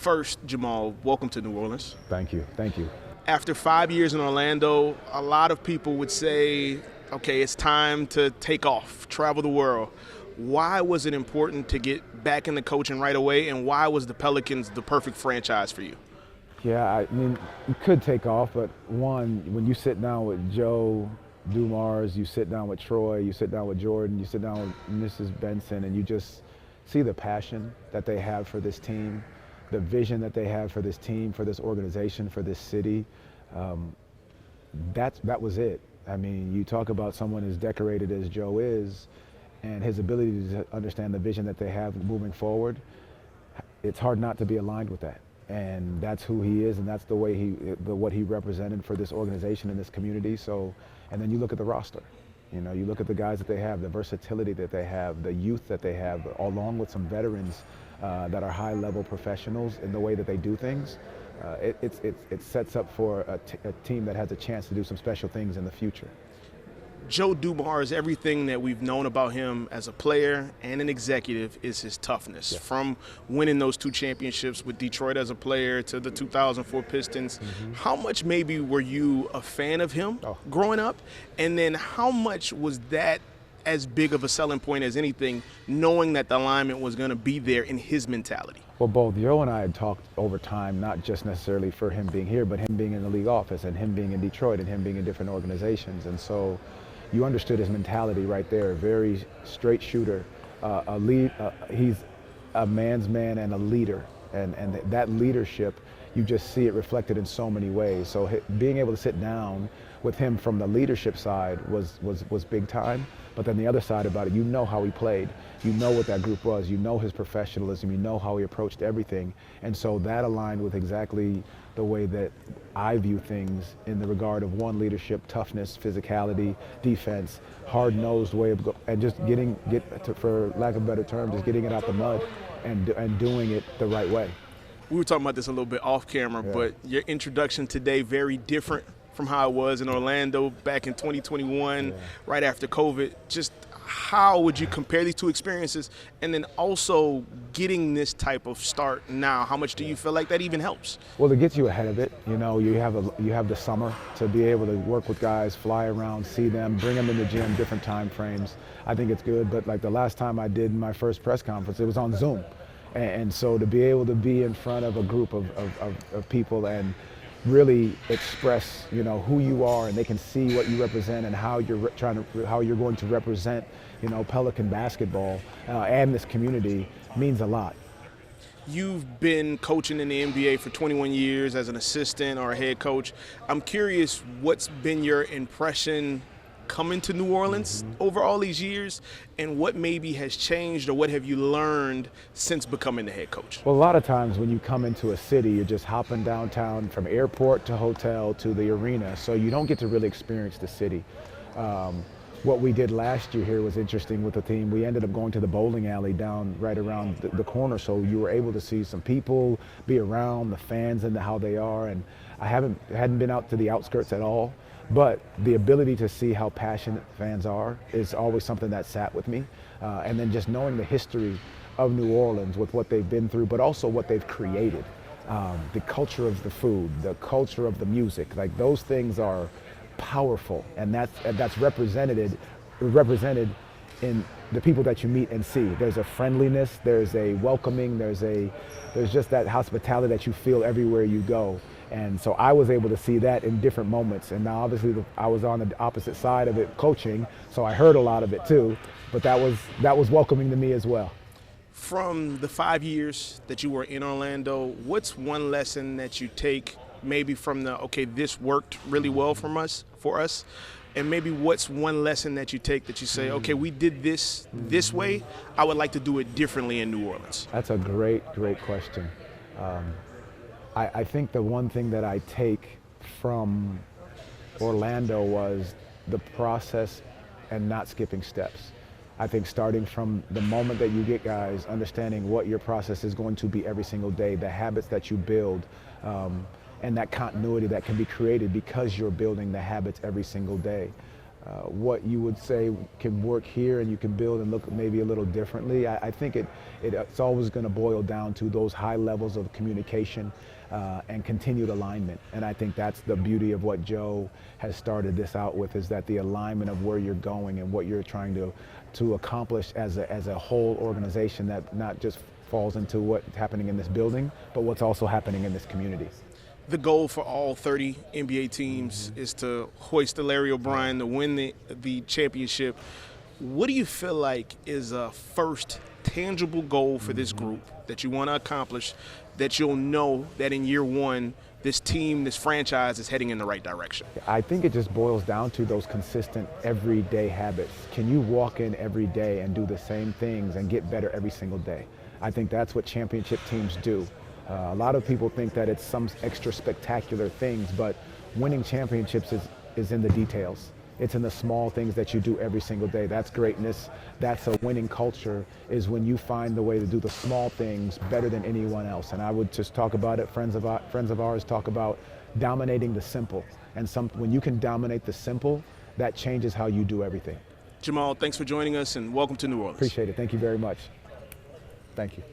First, Jamahl, welcome to New Orleans. Thank you. Thank you. After 5 years in Orlando, a lot of people would say, okay, it's time to take off, travel the world. Why was it important to get back into coaching right away, and why was the Pelicans the perfect franchise for you? Yeah, I mean, you could take off, but one, when you sit down with Joe Dumars, you sit down with Troy, you sit down with Jordan, you sit down with Mrs. Benson, and you just see the passion that they have for this team, the vision that they have for this team, for this organization, for this city. That was it. I mean, you talk about someone as decorated as Joe is, and his ability to understand the vision that they have moving forward. It's hard not to be aligned with that. And that's who he is, and that's the way what he represented for this organization and this community. So, and then you look at the roster. You know, you look at the guys that they have, the versatility that they have, the youth that they have, along with some veterans that are high-level professionals in the way that they do things. It sets up for a team that has a chance to do some special things in the future. Joe Dumars, everything that we've known about him as a player and an executive is his toughness. Yeah. From winning those 2 championships with Detroit as a player to the 2004 Pistons. Mm-hmm. How much maybe were you a fan of him growing up? And then how much was that as big of a selling point as anything, knowing that the alignment was going to be there in his mentality? Well, both Joe and I had talked over time, not just necessarily for him being here, but him being in the league office and him being in Detroit and him being in different organizations. And so you understood his mentality right there, very straight shooter, he's a man's man and a leader. And that leadership, you just see it reflected in so many ways. So being able to sit down with him from the leadership side was big time. But then the other side about it, you know how he played. You know what that group was. You know his professionalism. You know how he approached everything. And so that aligned with exactly the way that I view things in the regard of one, leadership, toughness, physicality, defense, hard-nosed way of and just for lack of a better term, just getting it out the mud and doing it the right way. We were talking about this a little bit off camera, but your introduction today very different from how it was in Orlando back in 2021, right after COVID. Just how would you compare these 2 experiences? And then also getting this type of start now, how much do you feel like that even helps? Well, it gets you ahead of it. You know, you have the summer to be able to work with guys, fly around, see them, bring them in the gym, different time frames. I think it's good, but like the last time I did my first press conference, it was on Zoom. And so to be able to be in front of a group of people and really express, you know, who you are, and they can see what you represent and how you're going to represent, you know, Pelican basketball and this community means a lot. You've been coaching in the NBA for 21 years as an assistant or a head coach. I'm curious, what's been your impression coming to New Orleans over all these years, and what maybe has changed, or what have you learned since becoming the head coach? Well, a lot of times when you come into a city, you're just hopping downtown from airport to hotel to the arena, so you don't get to really experience the city. What we did last year here was interesting with the team. We ended up going to the bowling alley down right around the corner, so you were able to see some people, be around the fans and how they are. And I hadn't been out to the outskirts at all, but the ability to see how passionate fans are is always something that sat with me. And then just knowing the history of New Orleans with what they've been through, but also what they've created. The culture of the food, the culture of the music, like those things are powerful, and that's represented in the people that you meet and see. There's a friendliness, there's a welcoming, there's just that hospitality that you feel everywhere you go. And so I was able to see that in different moments. And now obviously I was on the opposite side of it coaching, so I heard a lot of it too, but that was welcoming to me as well. From the 5 years that you were in Orlando, what's one lesson that you take maybe from this worked really well for us, and maybe what's one lesson that you take that you say, okay, we did this way, I would like to do it differently in New Orleans? That's a great question. I think the one thing that I take from Orlando was the process and not skipping steps. I think starting from the moment that you get guys, understanding what your process is going to be every single day, the habits that you build, and that continuity that can be created because you're building the habits every single day. what you would say can work here and you can build and look maybe a little differently. I think it's always going to boil down to those high levels of communication and continued alignment. And I think that's the beauty of what Joe has started this out with, is that the alignment of where you're going and what you're trying to accomplish as a whole organization, that not just falls into what's happening in this building, but what's also happening in this community. The goal for all 30 NBA teams is to hoist the Larry O'Brien, to win the championship. What do you feel like is a first tangible goal for this group that you want to accomplish, that you'll know that in year one, this team, this franchise is heading in the right direction? I think it just boils down to those consistent everyday habits. Can you walk in every day and do the same things and get better every single day? I think that's what championship teams do. A lot of people think that it's some extra spectacular things, but winning championships is in the details. It's in the small things that you do every single day. That's greatness. That's a winning culture, is when you find the way to do the small things better than anyone else. And I would just talk about it. Friends of ours talk about dominating the simple. And when you can dominate the simple, that changes how you do everything. Jamahl, thanks for joining us and welcome to New Orleans. Appreciate it. Thank you very much. Thank you.